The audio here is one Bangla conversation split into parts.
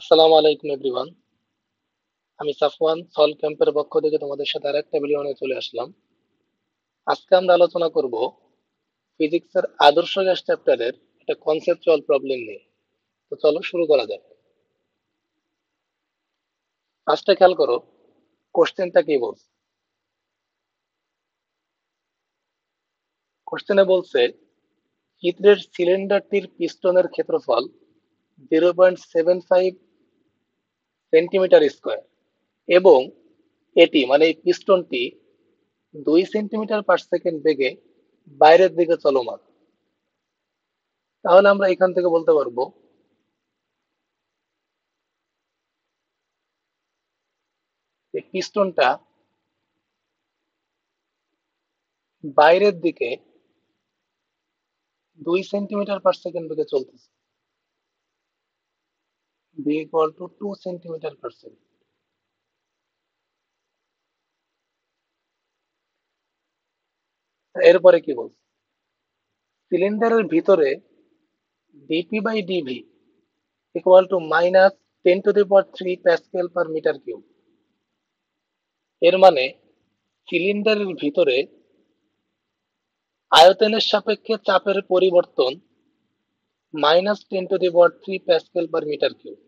আসসালামু আলাইকুম এভরিওয়ান। আমি সাফওয়ান সল ক্যাম্পের পক্ষ থেকে তোমাদের সাথে আরেকটা ভিডিও নিয়ে চলে আসলাম। আজকে আমরা আলোচনা করব ফিজিক্সের আদর্শ গ্যাস চ্যাপ্টারের একটা কনসেপচুয়াল প্রবলেম নিয়ে। তো চলো শুরু করা যাক। ফার্স্টে খেয়াল করো কোশ্চেনটা কি বলছে। কোশ্চেনে বলছে চিত্রের সিলিন্ডারটির পিস্টনের ক্ষেত্রফল 0.75 সেন্টিমিটার স্কোয়ার এবং এটি মানে এই পিস্টনটি 2 সেন্টিমিটার পার সেকেন্ড বেগে বাইরের দিকে চলমান। তাহলে আমরা এখান থেকে বলতে পারবো যে পিস্টনটা বাইরের দিকে 2 সেন্টিমিটার পার সেকেন্ড বেগে চলতেছে। B equal to 2 centimetre per second. এরপরে কি বলছে, সিলিন্ডারের ভিতরে DP by DV equal to -10⁻³ pascal per metre cube. এর মানে সিলিন্ডারের ভিতরে আয়তনের সাপেক্ষে চাপের পরিবর্তন -10⁻³ প্যাসকেল পার মিটার কিউব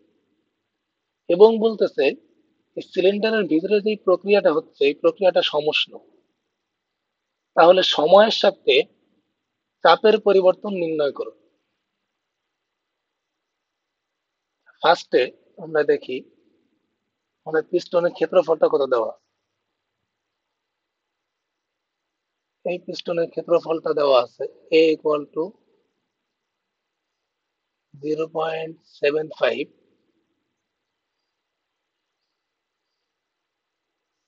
এবং বলতেছে সিলিন্ডারের ভিতরে যে প্রক্রিয়াটা হচ্ছে এই প্রক্রিয়াটা সমষ্ণ। তাহলে সময়ের সাথে চাপের পরিবর্তন নির্ণয় করো। ফার্স্টে আমরা দেখি আমাদের পিস্টনের ক্ষেত্রফলটা কত দেওয়া। এই পিস্টনের ক্ষেত্রফলটা দেওয়া আছে A equal to 0.75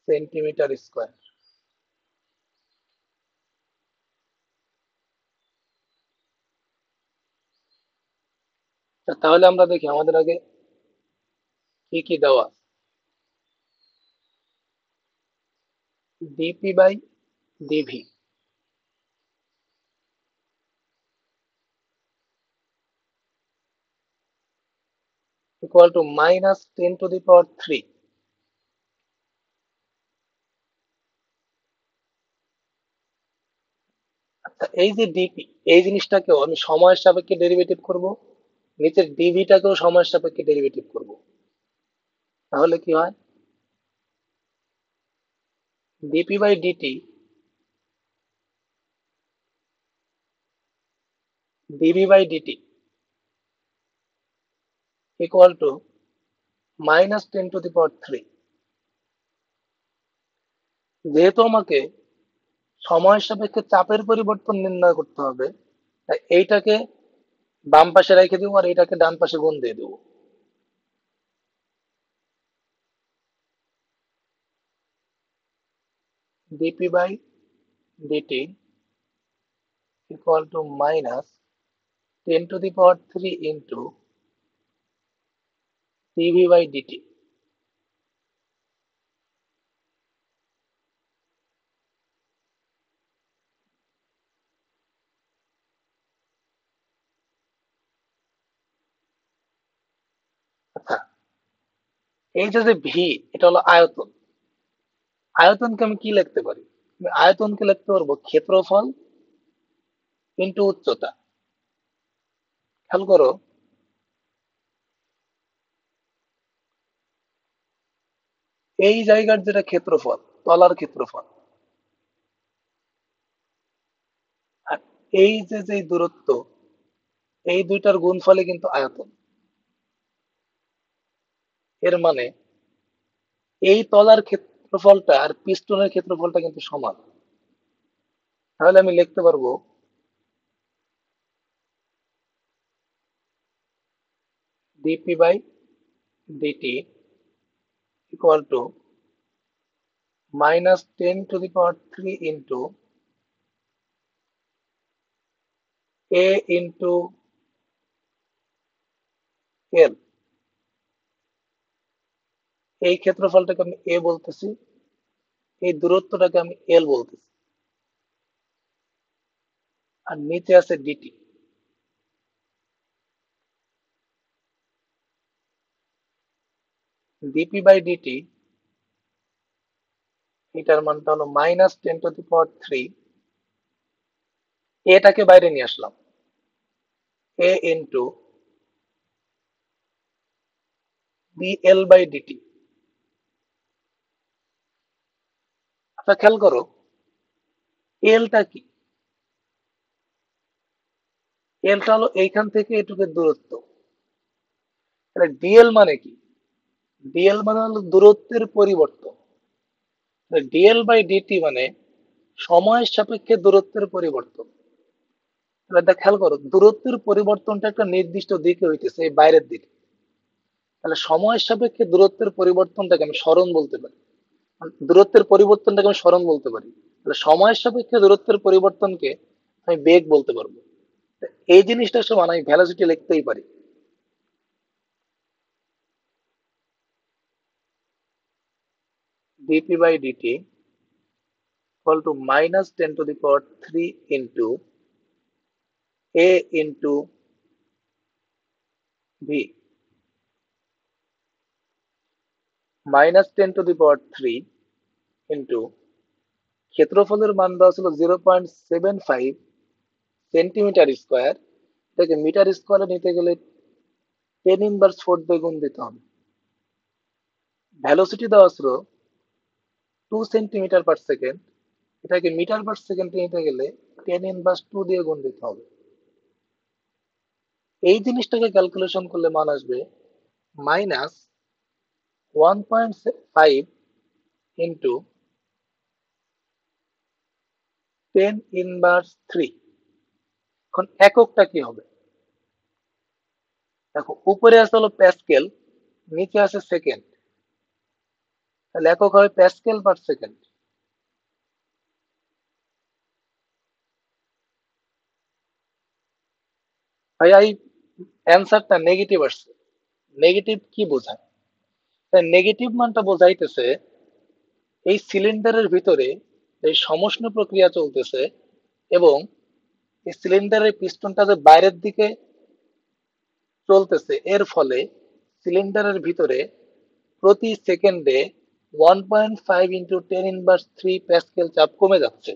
centimetre square. তাহলে আমরা দেখি আমাদের আগে কি কি দেওয়া, DP by DV equal to -10⁻³ এই যে ডিপি এই জিনিসটাকেও আমি সময়ের সাপেক্ষে ডেরিভেটিভ করব, নিচের ডিভিটাকেও সময়ের সাপেক্ষে ডেরিভেটিভ করব। তাহলে কি হয়, DP by DT DV by DT equal to -10⁻³। যেহেতু আমাকে সময়ের সাপেক্ষে চাপের পরিবর্তন নির্ণয় করতে হবে, তাই এইটাকে বাম পাশে রেখে দিব আর এইটাকে ডান পাশে গুণ দিয়ে দেবো। DP by DT equal to -10⁻³ into DV by DT. আচ্ছা, এই যে ভি, এটা হলো আয়তন। আয়তনকে আমি কি লিখতে পারি, আমি আয়তনকে লিখতে পারবো ক্ষেত্রফল ইন্টু উচ্চতা। খেয়াল করো এই জায়গার যেটা ক্ষেত্রফল, তলার ক্ষেত্রফল, আর এই যে যে দূরত্ব, এই দুইটার গুণফলে কিন্তু আয়তন। এর মানে এই তলার ক্ষেত্রফলটা আর পিস্টনের ক্ষেত্রফলটা কিন্তু সমান। তাহলে আমি লিখতে পারবো dp by DT equal to -10⁻³ into A into L. এই ক্ষেত্রফলটাকে আমি এ বলতেছি, এই দূরত্বটাকে আমি এল বলতেছি, আর নিচে আছে ডিটি। ডিপি বাই ডিটি, এটার মানটা হলো -10⁻³ এটাকে বাইরে নিয়ে আসলাম, এ ইন্টু ডিএল বাই ডিটি। আচ্ছা খেয়াল করো, এলটা কি? এলটা হলো এইখান থেকে এটুকুর দূরত্ব। তাহলে ডিএল মানে কি? ডিএল মানে হলো দূরত্বের পরিবর্তন। ডিএল বাই ডিটি মানে সময়ের সাপেক্ষে দূরত্বের পরিবর্তন। তাহলে এটা খেয়াল করো, দূরত্বের পরিবর্তনটা একটা নির্দিষ্ট দিকে হইতেছে, এই বাইরের দিকে। তাহলে সময়ের সাপেক্ষে দূরত্বের পরিবর্তনটাকে আমি সরণ বলতে পারি। দূরত্বের পরিবর্তনটাকে আমি সরণ বলতে পারি। তাহলে সময়ের সাপেক্ষে দূরত্বের পরিবর্তনকে আমি বেগ বলতে পারবো। এই জিনিসটার সমান আমি ভ্যালোসিটি লিখতেই পারি। DP by DT equal to -10⁻³ into a into v। -10⁻³ into ক্ষেত্রফলের মান দেওয়া ছিল 0.75 সেন্টিমিটার স্কোয়ার। এটাকে মিটার স্কোয়ারে নিতে গেলে 10⁻⁴ দিয়ে গুণ দিতে হবে। ভ্যালোসিটি দেওয়া ছিল 2 সেন্টিমিটার পার সেকেন্ড, এটাকে মিটার পার সেকেন্ডে নিতে গেলে 10⁻² দিয়ে গুণ দিতে হবে। এই জিনিসটাকে ক্যালকুলেশন করলে মান আসবে -1.5 ইন্টু 10⁻³ এখন এককটা কি হবে? দেখো উপরে আছে হলো প্যাসকেল, নিচে আছে সেকেন্ড, তাহলে একক হবে প্যাসকেল পার সেকেন্ড। ভাই এই অ্যান্সারটা নেগেটিভ আসছে। নেগেটিভ কি বোঝায়? তাই নেগেটিভ মানটা বোঝাইতেছে এই সিলিন্ডারের ভিতরে এই সমষ্ণ প্রক্রিয়া চলতেছে এবং এই সিলিন্ডারের পিস্টনটা যে বাইরের দিকে চলতেছে, এর ফলে সিলিন্ডারের ভিতরে প্রতি সেকেন্ডে 1.5 ইন্টু 10⁻³ প্যাসকেল চাপ কমে যাচ্ছে।